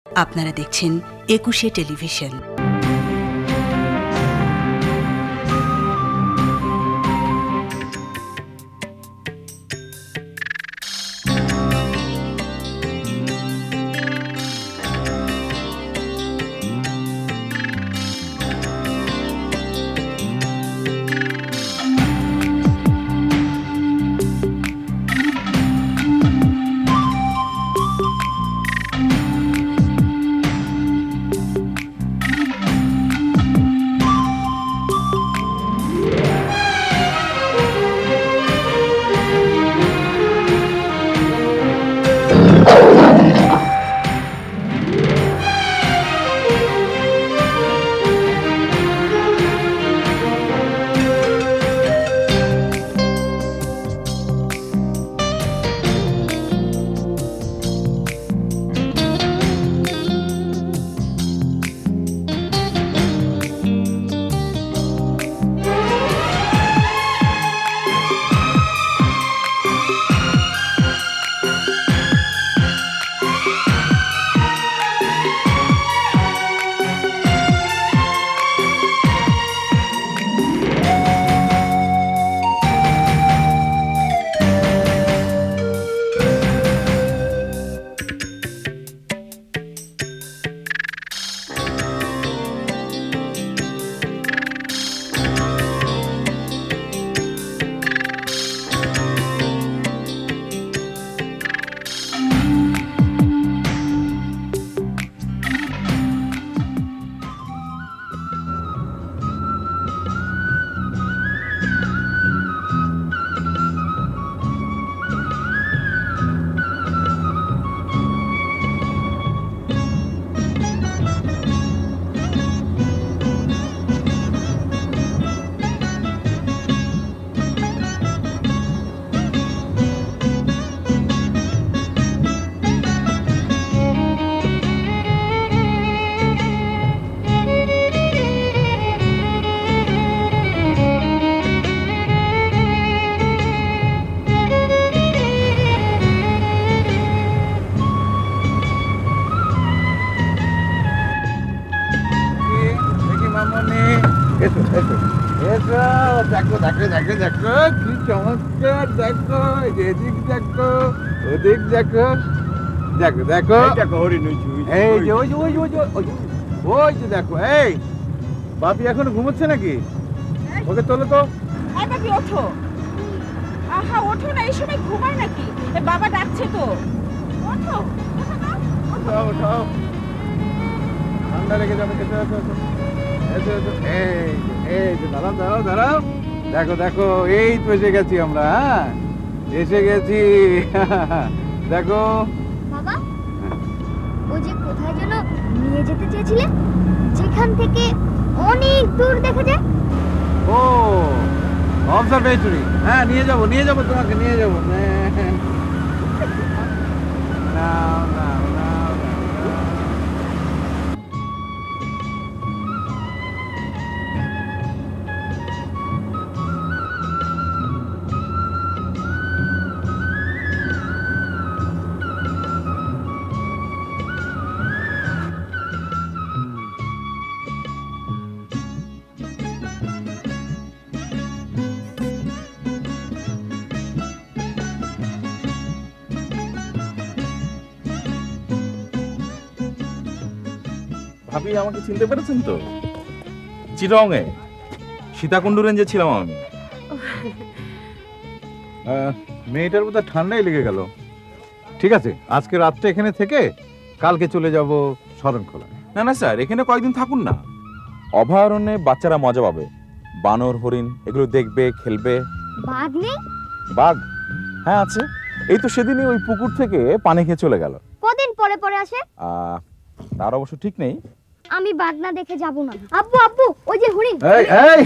আপনারা দেখছেন একুশে টেলিভিশন। দেখো দেখো দেখো দেখো কি চমৎকার, দেখো এদিক দেখো ওদিক দেখো, দেখো দেখো এই যে ওই যে ওই যে ওই যে দেখো। এই বাপি এখনো ঘুমোচ্ছে নাকি? ওকে তোলো তো। বাপি ওঠো, আহা ওঠো না, এই সময় ঘুমায় নাকি? বাবা ডাকছে তো, ওঠো ওঠো ওঠো, ঠান্ডা লেগে যাবে। এই যে দাঁড়াও দাঁড়াও দাঁড়াও, দেখো দেখো এই তো এসে গেছি আমরা। হ্যাঁ এসে গেছি দেখো। বাবা ও যে কোথায় যেন নিয়ে যেতে চেয়েছিলে, যেখান থেকে অনেক দূর দেখা যায়। ও অবজারভেটরি, হ্যাঁ নিয়ে যাবো তোমাকে নিয়ে যাবো। নাও নাও নাও। ভাবি আমাকে চিনতে পেরেছেন তো? চিরঙে সীতাকুণ্ডু রেঞ্জে ছিলাম আমি। মেয়েটার বোধহয় ঠান্ডাই লেগে গেল। ঠিক আছে, আজকে রাতটা এখানে থেকে কালকে চলে যাব শরণখোলা। না না স্যার, এখানে কয়েকদিন থাকুন না। অভয়ারণ্যে বাচ্চারা মজা পাবে, বানর হরিণ এগুলো দেখবে, খেলবে। বাঘ নেই? বাঘ হ্যাঁ আছে, এই তো সেদিনই ওই পুকুর থেকে পানি খেয়ে চলে গেল। কদিন পরে পরে আসে? তার অবশ্য ঠিক নেই। আমি বাঘ না দেখে যাব না। আব্বু আব্বু ওই যে হরিণ। এই এই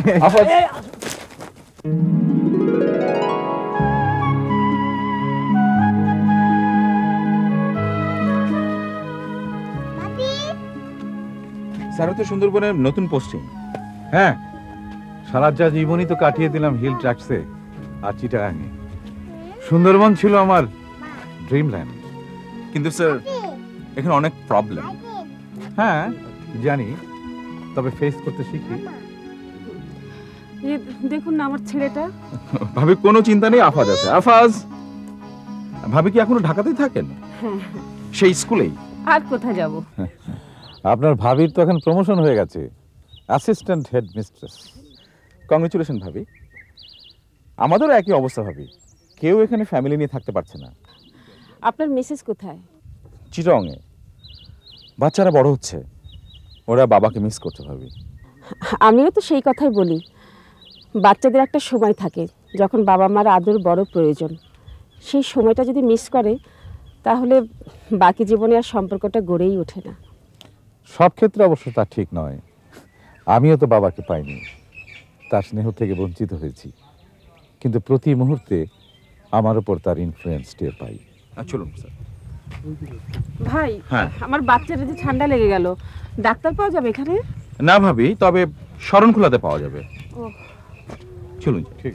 স্যার তো সুন্দরবনের নতুন পোস্টিং। হ্যাঁ, সারা জীবনই তো কাটিয়ে দিলাম হিল ট্র্যাক্সে আর চিটাগাঙে। সুন্দরবন ছিল আমার ড্রিমল্যান্ড। কিন্তু স্যার এখানে অনেক প্রবলেম। হ্যাঁ জানি, তবে ফেস করতে শিখি। দেখুন না আমার ছেলেটা। ভাবি কোনো চিন্তা নেই, আফাজ আছে। আফাজ, ভাবি কি এখনো ঢাকাতেই থাকেন? সেই স্কুলেই? আর কোথায় যাব? আপনার ভাবির তো এখন প্রমোশন হয়ে গেছে, অ্যাসিস্ট্যান্ট হেড মিস্ট্রেস। কংগ্রেচুলেশন ভাবি। আমাদেরও একই অবস্থা ভাবি, কেউ এখানে ফ্যামিলি নিয়ে থাকতে পারছে না। আপনার মিসেস কোথায়? চিটংয়ে। বাচ্চারা বড় হচ্ছে, ওরা বাবাকে মিস করছে ভাবি। আমিও তো সেই কথাই বলি, বাচ্চাদের একটা সময় থাকে যখন বাবা মার আদর বড় প্রয়োজন। সেই সময়টা যদি মিস করে তাহলে বাকি জীবনে আর সম্পর্কটা গড়েই ওঠে না। সব ক্ষেত্রে অবশ্য তা ঠিক নয়। আমিও তো বাবাকে পাইনি, তার স্নেহ থেকে বঞ্চিত হয়েছি, কিন্তু প্রতি মুহূর্তে আমার উপর তার ইনফ্লুয়েন্স টের পাই। চলুন স্যার। ভাই, হ্যাঁ। আমার বাচ্চাটা যে ঠান্ডা লেগে গেল, ডাক্তার পাওয়া যাবে এখানে? না ভাবি, তবে শরণখোলাতে পাওয়া যাবে। ও, চলুন। ঠিক।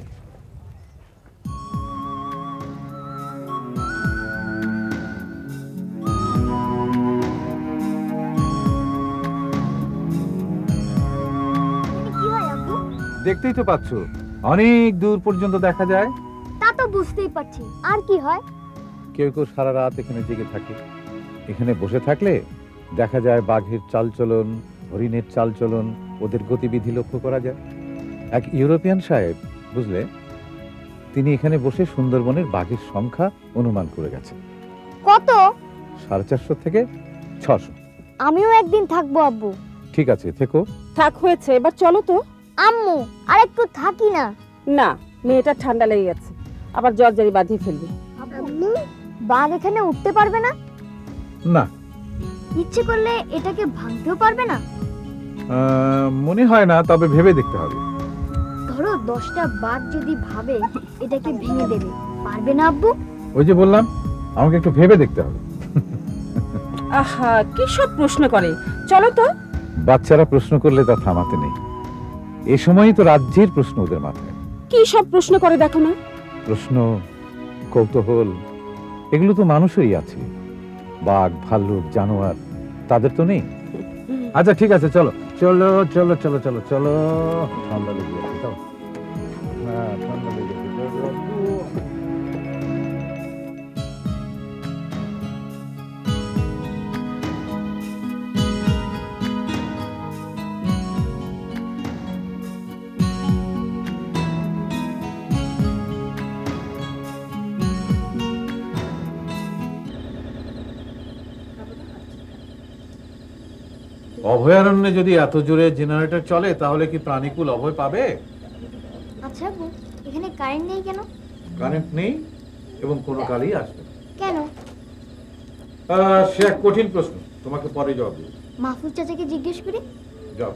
কি হয় আপু? দেখতেই তো পাচ্ছ, অনেক দূর পর্যন্ত দেখা যায়। তা তো বুঝতেই পারছি। আর কি হয়? কেউ কেউ সারা রাত এখানে জেগে থাকে। এখানে বসে থাকলে দেখা যায় বাঘের চালচলন, হরিণের চালচলন, ওদের গতিবিধি লক্ষ্য করা যায়। এক ইউরোপিয়ান সাহেব, বুঝলে, তিনি এখানে বসে সুন্দরবনের বাঘের সংখ্যা অনুমান করে গেছেন। কত? 450 থেকে 600। আমিও একদিন থাকবো আব্বু। ঠিক আছে, থেকো। থাক হয়েছে, এবার চলো তো। আম্মু, আর একটু থাকি না? না, মেয়েটা ঠান্ডা লেগে গেছে, আবার জ্বর জারি বাঁধিয়ে ফেলবে। আম্মু, বাঘ এখানে উঠতে পারবে না? না, ইচ্ছে করলে এটাকে ভাঙতেও পারবে না? মনে হয় না, তবে ভেবে দেখতে হবে। ধরো 10টা বাঘ যদি ভাবে এটাকে ভেঙে দেবে, পারবে না আব্বু? ওই যে বললাম, আমাকে একটু ভেবে দেখতে হবে। আহা, কি সব প্রশ্ন করে, চলো তো। বাচ্চারা প্রশ্ন করলে তা থামাতে নেই। এ সময়ই তো রাজ্যের প্রশ্ন ওদের মাথায়। কি সব প্রশ্ন করে দেখো না। প্রশ্ন, কৌতূহল, এগুলো তো মানুষেরই আছে। বাঘ, ভাল্লুক, জানোয়ার, তাদের তো নেই। আচ্ছা ঠিক আছে, চলো চলো চলো চলো চলো চলো। ঠান্ডা লেগে গেছে, চলো। হ্যাঁ, ঠান্ডা লেগে গেছে, চলো। অভয়ারণ্যে যদি এত জোরে জেনারেটর চলে তাহলে কি প্রাণীকুল অভয় পাবে? আচ্ছা আব্বু, এখানে কারেন্ট নেই কেন? কারেন্ট নেই এবং কোনো কালই আসবে না। কেন? সে এক কঠিন প্রশ্ন, তোমাকে পরে জবাব দেব। মাহফুজ চাচাকে জিজ্ঞেস করি। যাও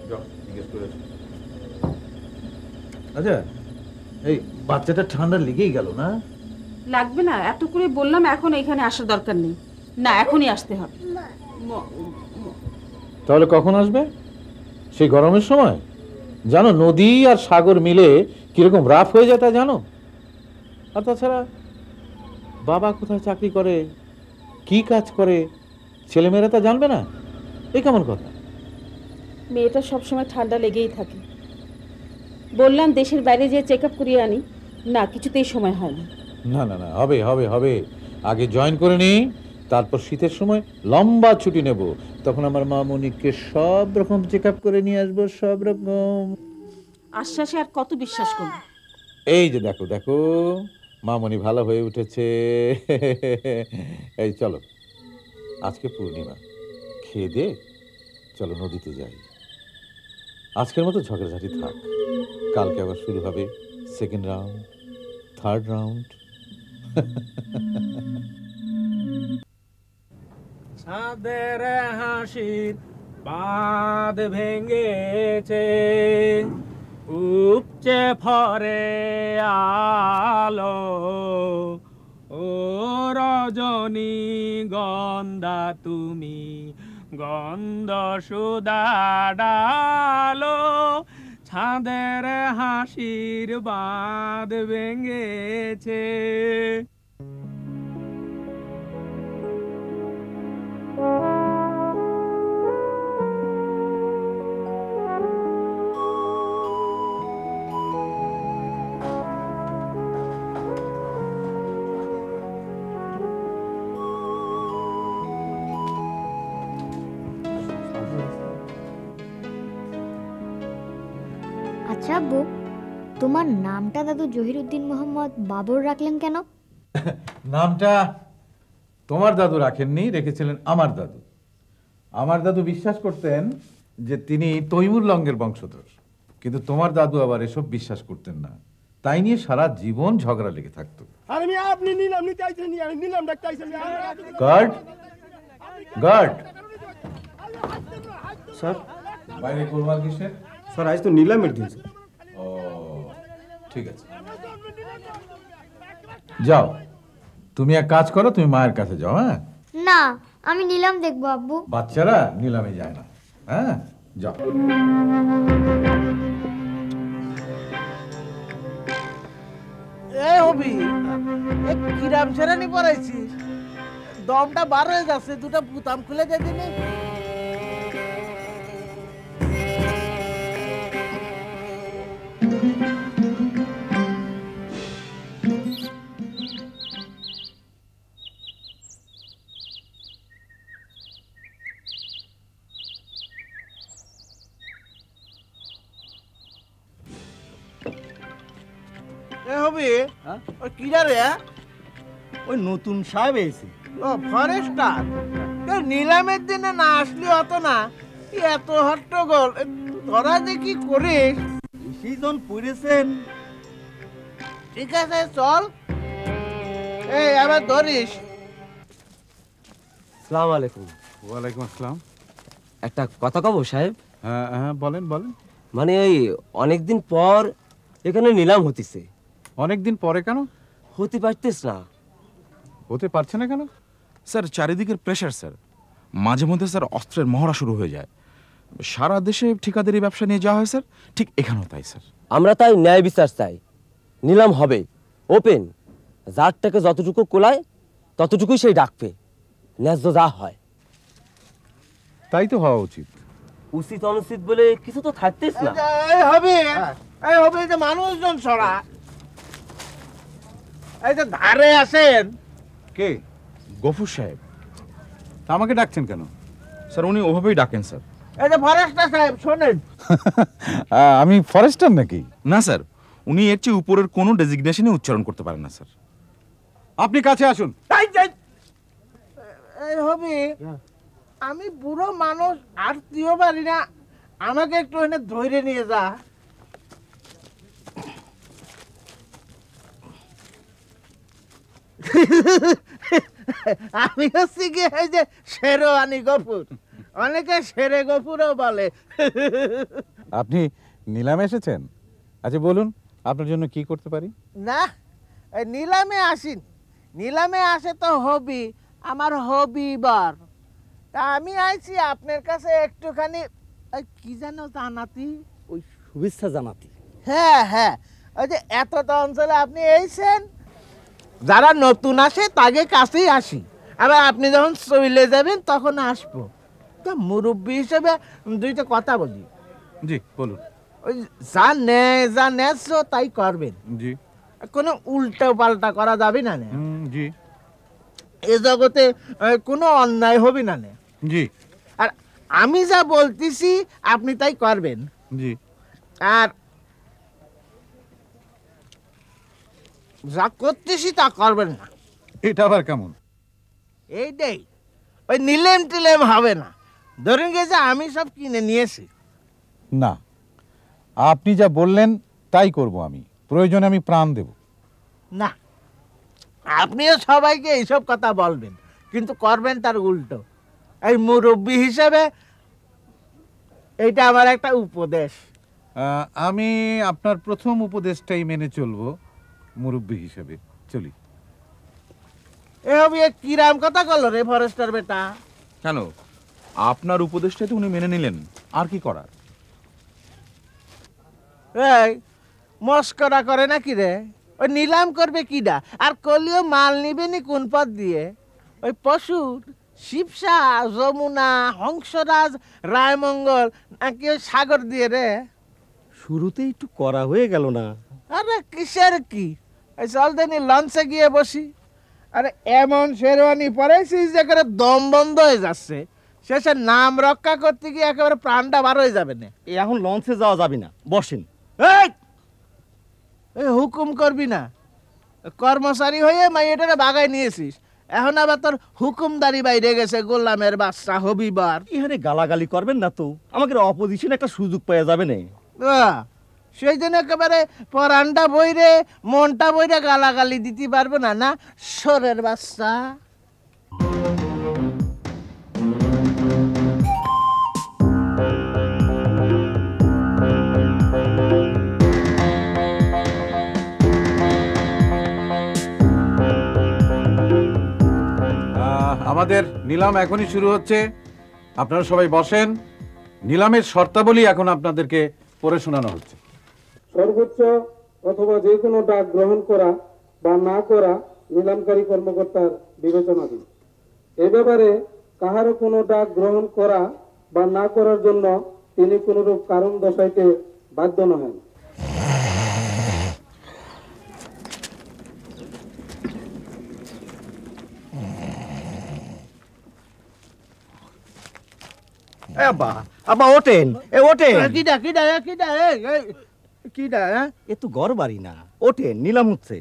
যাও, জিজ্ঞেস করে এসো। আচ্ছা, এই বাচ্চাটা ঠান্ডা লেগেই গেল না? লাগবে না, এত করে বললাম, এখন এখানে আসার দরকার নেই। না, এখনই আসতে হবে। তাহলে কখন আসবে? সেই গরমের সময়? জানো, নদী আর সাগর মিলে কিরকম রাফ হয়ে যায় তা জানো? আর তাছাড়া বাবা কোথায় চাকরি করে, কি কাজ করে, ছেলেমেয়েরা তা জানবে না? এই কেমন কথা? মেয়েটা সবসময় ঠান্ডা লেগেই থাকে। বললাম দেশের বাইরে যেয়ে চেক আপ করিয়ে আনি, না, কিছুতেই সময় হয় না। না না না, হবে হবে হবে। আগে জয়েন করে নি, তারপর শীতের সময় লম্বা ছুটি নেব, তখন আমার মা মনিককে সব রকম চেক আপ করে নিয়ে আসবো, সব রকম। আশ্বাসে আর কত বিশ্বাস করব? এই যে দেখো দেখো, মামনি ভালো হয়ে উঠেছে। এই চলো, আজকে পূর্ণিমা, খেয়ে দে চলো নদীতে যাই। আজকের মতো ঝগড়াঝাটি থাক, কালকে আবার শুরু হবে সেকেন্ড রাউন্ড, থার্ড রাউন্ড। চাঁদের হাসির বাঁধ ভেঙেছে, উপচে ভরে আলো, ও রজনী গন্ধা তুমি, গন্ধ সুধা ডালো, চাঁদের হাসির বাঁধ ভেঙেছে। আচ্ছা আব্বু, তোমার নামটা দাদু জহিরুদ্দিন মোহাম্মদ বাবর রাখলেন কেন? নামটা তোমার দাদু রাখেননি, রেখেছিলেন আমার দাদু। আমার দাদু বিশ্বাস করতেন যে তিনি তৈমুর লঙ্গের বংশধর, কিন্তু তোমার দাদু আবার এসব বিশ্বাস করতেন না। তাই নিয়ে সারা জীবন ঝগড়া লেগে থাকতো। গার্ড, গার্ড, স্যার বাইরে গোলমাল কিসের? স্যার আজ তো নিলামের দিন স্যার। ও ঠিক আছে, যাও তুমি এক কাজ করো, তুমি মায়ের কাছে যাও। হ্যাঁ, না, আমি নিলাম দেখবো আব্বু। বাচ্চারা নিলামে যায় না। হ্যাঁ, যাও। এ হবি, এ কিরাম সেরানি পড়াইছিস, দমটা বার হয়ে যাচ্ছে, দুটো বুতাম খুলে দিয়ে দিনি। এ হবি, ওই কিরা রে? ওই নতুন সাহেব এসে। ও ফরেস্টার, নিলামের দিনে না আসলে হতো না। এত হট্টগোল, তোরা যে কি করিস? সেইজন পড়েছেন। ঠিক আছে চল, এই আবার ধরিস। সালাম আলাইকুম। ওয়ালাইকুম আসসালাম। একটা কথা কব সাহেব? হ্যাঁ হ্যাঁ, বলেন বলেন। মানে ওই অনেকদিন পর এখানে নিলাম হতিছে। অনেকদিন পরে কেন? হতে পারতেছ না। হতে পারছে না কেন? স্যার চারিদিকের প্রেশার স্যার, মাঝে মধ্যে স্যার অস্ত্রের মহড়া শুরু হয়ে যায়। সারা দেশে ঠিকাদারি ব্যবসা নিয়ে যাওয়া হয় স্যার, ঠিক এখানেও তাই স্যার। আমরা তাই ন্যায় বিচার চাই। নিলাম হবে ওপেন, যার টাকা যতটুকু কোলায় ততটুকুই সেই ডাকবে, ন্যায্য যা হয়। তাই তো হওয়া উচিত। উচিত অনুচিত বলে কিছু তো থাকতেছ না। এই হবে, এই হবে যে মানুষজন ছড়া, এই যে ধারে আছেন। কে? গফুর সাহেব। তা আমাকে ডাকছেন কেন? স্যার উনি ওভাবেই ডাকেন স্যার। এই যে ফরেস্টার সাহেব শোনেন। আমি ফরেস্টার নাকি? না স্যার, উনি এর চেয়ে উপরের কোনো ডেজিগনেশনই উচ্চারণ করতে পারেন না স্যার। আপনি কাছে আসুন। এই হবে, আমি বুড়ো মানুষ, আর তুইও পারি না, আমাকে একটু এনে ধরে নিয়ে যা। আমি হচ্ছি কি এই যে শেরওয়ানি গফুর, অনেকে শেরে গফুরও বলে। আপনি নিলামে এসেছেন? আচ্ছা বলুন, আপনার জন্য কি করতে পারি? না, এই নিলামে আসিন, নিলামে আসে তো হবি, আমার হবিবার। তা আমি আইছি আপনার কাছে একটুখানি কি জানো জানাতি, ওই শুভেচ্ছা জানাতি। হ্যাঁ হ্যাঁ, ওই যে এতটা অঞ্চলে আপনি এইছেন, যারা নতুন আসে তাকে কাছেই আসি, আবার আপনি যখন চলে যাবেন তখন আসবো। তা মুরব্বী হিসেবে দুইটা কথা বলি। জি বলুন। ওই যা ন্যায্য তাই করবেন, জি। কোনো উল্টো পাল্টা করা যাবে না। জি। এ জগতে কোনো অন্যায় হবে না। জি। আর আমি যা বলতেছি আপনি তাই করবেন। জি। আর যা করতেছি তা করবেন না। এটা আবার কেমন? এইটাই, ওই নিলেম টিলেম হবে না। ধরেন গেছে আমি সব কিনে নিয়েছি। না, আপনি যা বললেন তাই করব। আমি প্রয়োজনে আমি প্রাণ দেব। না, আপনিও সবাইকে এইসব কথা বলবেন, কিন্তু করবেন তার উল্টো। এই মুরব্বী হিসেবে এইটা আমার একটা উপদেশ। আমি আপনার প্রথম উপদেশটাই মেনে চলবো মুরব্বী হিসেবে। চলি। এ হবে কিরাম কথা করলো রে ফরেস্টার বেটা? কেন, আপনার উপদেশটাই তো উনি মেনে নিলেন, আর কি করার? এই মস্করা করে নাকি রে? ওই নিলাম করবে কিডা, আর কলিও মাল নিবে নি কোন পথ দিয়ে? ওই পশুর শিবসা, যমুনা, হংসরাজ, রায়মঙ্গল নাকি ওই সাগর দিয়ে রে? শুরুতে একটু করা হয়ে গেল না? আরে কিসের কি, ওই চল দেনি লঞ্চে গিয়ে বসি। আরে এমন শেরওয়ানি পরেছিস যে করে দম বন্ধ হয়ে যাচ্ছে, শেষে নাম রক্ষা করতে গিয়ে একেবারে প্রাণটা বার হয়ে যাবে না। এখন লঞ্চে যাওয়া যাবে না, বসেন। এই হুকুম করবি না, কর্মচারী হয়ে মাইয়েটারে বাগায় নিয়েছিস, এখন আবার তোর হুকুমদারি বাইরে গেছে, গোলামের বাচ্চা হবিবার। এখানে গালাগালি করবেন না তো, আমাকে অপোজিশন একটা সুযোগ পাওয়া যাবে না। সেই জন্য একেবারে পরানটা বইরে মনটা বইরে গালাগালি দিতে পারবো না, না সরের বাচ্চা। আমাদের নিলাম এখনই শুরু হচ্ছে, আপনারা সবাই বসেন। নিলামের শর্তাবলী এখন আপনাদেরকে পড়ে শোনানো হচ্ছে। সর্বোচ্চ অথবা যে কোনো ডাক গ্রহণ করা বা না করা নিলামকারী কর্মকর্তার বিবেচনাধীন। এ ব্যাপারে কাহারও কোনো ডাক গ্রহণ করা বা না করার জন্য তিনি কোনরূপ কারণ দর্শাইতে বাধ্য নহেন। আব্বা ওঠেন, ওঠেন। কিডা কিডা কিডা কিডা? এ তো ঘর বাড়ি না, ওঠেন, নিলাম হচ্ছে।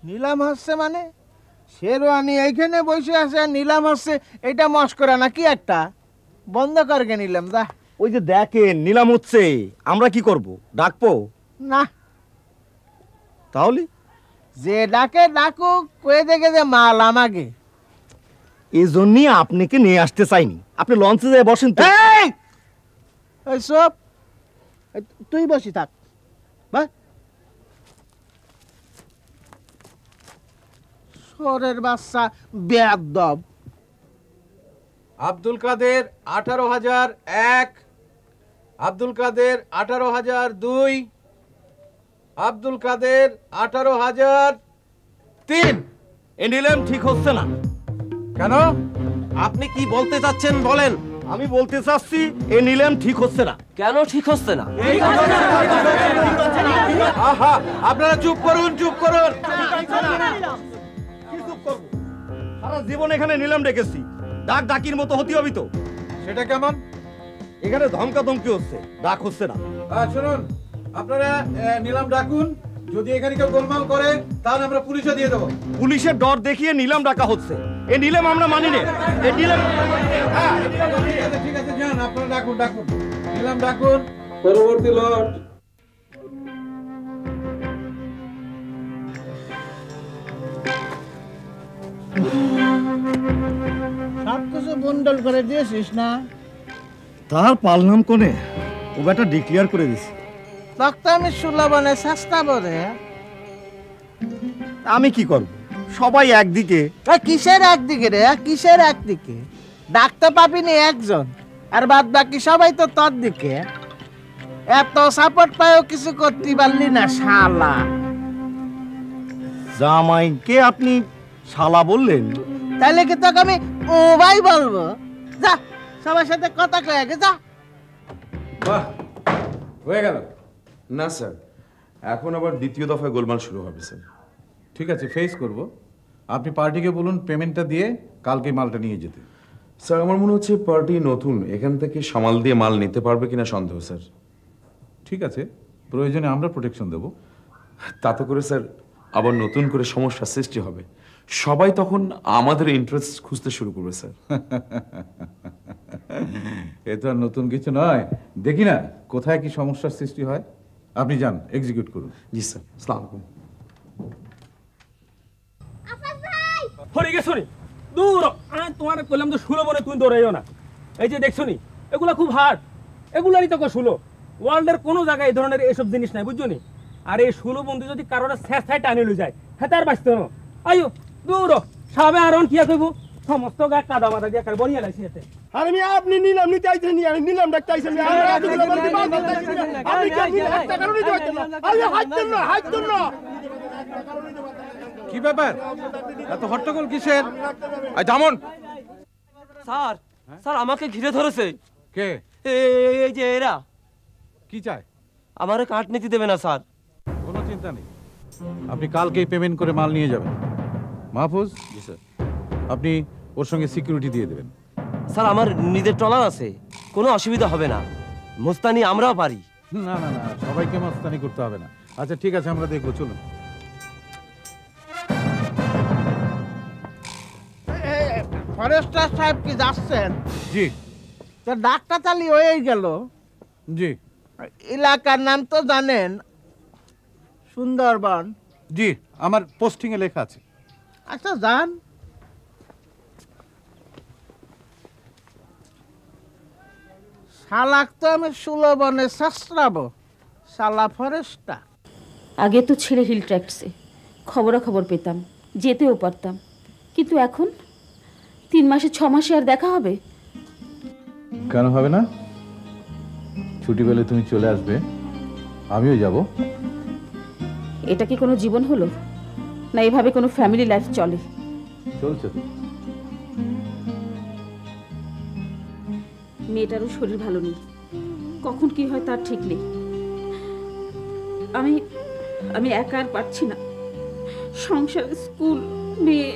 নিলাম হচ্ছে মানে? শেরওয়ানি এইখানে বসে আছে আর নিলাম হচ্ছে, এটা মস্করা নাকি একটা? বন্ধ করকে নিলাম দা। ওই যে দেখেন নিলাম হচ্ছে, আমরা কি করব? ডাকবো না, তাহলে যে ডাকে ডাকুক, কয়ে দেখে যে মাল আমাকে। এই জন্যই আপনাকে নিয়ে আসতে চাইনি। আপনি লঞ্চে যেয়ে বসেন তো। এই সব তুই বসি থাক। সরের বাচ্চা বেয়াদব। আব্দুল কাদের 18,001, আব্দুল কাদের 18,002, আব্দুল কাদের 18,003। এ নিলাম ঠিক হচ্ছে না। কেন? আপনি কি বলতে চাচ্ছেন বলেন। আমি বলতে চাচ্ছি এ নিলাম ঠিক হচ্ছে না। কেন ঠিক হচ্ছে না? আহা, আপনারা চুপ করুন, চুপ করুন। সারা জীবন এখানে নিলাম ডেকেছি, ডাক ডাকির মতো হতে হবে তো। সেটা কেমন? এখানে ধমকা ধমকি হচ্ছে, ডাক হচ্ছে না। শুনুন, আপনারা নিলাম ডাকুন, যদি এখানে কেউ গোলমাল করে তাহলে আমরা পুলিশে দিয়ে দেবো। পুলিশের ডর দেখিয়ে নিলাম ডাকা হচ্ছে, এ নিলাম আমরা মানি না। এ নিলাম ঠিক আছে, যান আপনারা ডাকুন, ডাকুন, নিলাম ডাকুন। পরবর্তী লট সব কিছু বন্ডল করে দিয়েছিস না? তার পালনাম কোনে, ও বেটা ডিক্লেয়ার করে দিছে। তখন আমি সুলভনে চেষ্টা করে। আমি কি করব? সবাই একদিকে। কিসের একদিকে রে? কিসের একদিকে? ডাকতে পাবিনি একজন, আর বাদ বাকি সবাই তো তোর দিকে। এত সাপোর্ট পায়ও কিছু করতে পারলি না শালা। জামাইকে আপনি শালা বললেন? তাহলে কি তোকে আমি ও ভাই বলবো? যা সবার সাথে কথা কয়ে গে, যা। বাহ, হয়ে গেল। না স্যার, এখন আবার দ্বিতীয় দফায় গোলমাল শুরু হবে স্যার। ঠিক আছে, ফেস করব। আপনি পার্টিকে বলুন পেমেন্টটা দিয়ে কালকে মালটা নিয়ে যেতে। স্যার আমার মনে হচ্ছে পার্টি নতুন, এখান থেকে সামাল দিয়ে মাল নিতে পারবে কিনা সন্দেহ স্যার। ঠিক আছে, প্রয়োজনে আমরা প্রোটেকশন দেব। তাতে করে স্যার আবার নতুন করে সমস্যা সৃষ্টি হবে, সবাই তখন আমাদের ইন্টারেস্ট খুঁজতে শুরু করবে স্যার। এ তো আর নতুন কিছু নয়, দেখি না কোথায় কি সমস্যার সৃষ্টি হয়। আপনি যান, এক্সিকিউট করুন। জি স্যার, আসসালামু আলাইকুম। হরে গেছো নি দূর, তোমার বললাম তো শুলো বলে তুমি দৌড়াইও না। এই যে দেখছো নি, এগুলা খুব হার্ড, এগুলারই তো শুলো। ওয়ার্ল্ডের কোনো জায়গায় এই ধরনের এসব জিনিস নাই, বুঝছো নি? আর এই শুলো বন্ধু যদি কারোর শেষায় টানি লই যায়, হ্যাঁ তার বাঁচতে না। আইও দূর, সাবে আর কি কইব, সমস্ত গা কাদা মাথা দিয়ে বনিয়া লাগছে এতে। আরে আমি আপনি নিলাম নিতে আইছেন নি, আমি নিলাম ডাকতে আইছেন নি। আমি এতগুলো বলতে পারবো না। আপনি কি নিলাম একটা কারণ নিতে পারছেন না? আরে হাইতেন না, হাইতেন না। কি ব্যাপার, এত হট্টগোল কিসের? আই থামুন। স্যার, স্যার আমাকে ঘিরে ধরেছে। কে? এই যে এরা। কি চায়? আমারে কাট নিতে দেবে না স্যার। কোনো চিন্তা নেই, আপনি কালকেই পেমেন্ট করে মাল নিয়ে যাবেন। মাহফুজ, জি স্যার। আপনি ওর সঙ্গে সিকিউরিটি দিয়ে দেবেন। স্যার আমার নিজের ট্রলার আছে, কোনো অসুবিধা হবে না। মোস্তানি আমরাও পারি। না না না, সবাইকে মাস্তানি করতে হবে না। আচ্ছা ঠিক আছে, আমরা দেখবো, চলুন। ফরেস্টার সাহেব কি যাচ্ছেন? জি। তো ডাকটা চালি হয়েই গেল। জি। এলাকার নাম তো জানেন, সুন্দরবন। জি, আমার পোস্টিং এ লেখা আছে। আচ্ছা যান। শালাক তো আমি সুলবনে শাস্ত্রাবো, শালা ফরেস্টটা। আগে তো ছেড়ে হিল ট্র্যাক্টসে খবরাখবর পেতাম, যেতেও পারতাম, কিন্তু এখন 3 মাসে 6 মাসে আর দেখা হবে? কেন হবে না? ছুটি পেলে তুমি চলে আসবে, আমিও যাব। এটা কি কোনো জীবন হলো? না এভাবে কোনো ফ্যামিলি লাইফ চলে? চলছে তো। মেয়েটারও শরীর ভালো নেই, কখন কি হয় তার ঠিক নেই। আমি আমি একা আর পারছি না, সংসার, স্কুল, মেয়ে।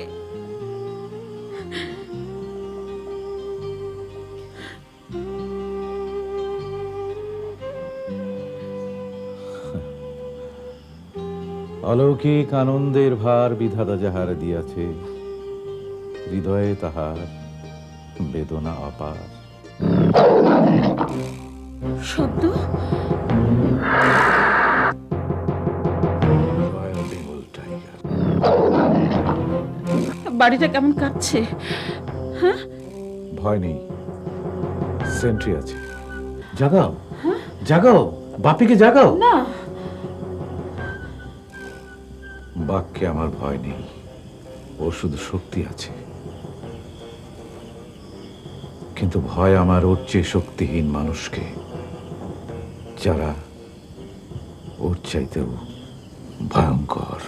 অলৌকিক আনন্দের ভার বিধাতা যাহার দিয়াছে, হৃদয়ে তাহার বেদনা অপার। শব্দ, বাড়িটা কেমন কাঁপছে। হ্যাঁ, ভয় নেই, সেন্ট্রি আছে। জাগাও, জাগাও, বাপিকে জাগাও। না, বাক্যে আমার ভয় নেই, ওর শুধু শক্তি আছে। কিন্তু ভয় আমার ওর চেয়ে শক্তিহীন মানুষকে, যারা ওর চাইতেও ভয়ঙ্কর।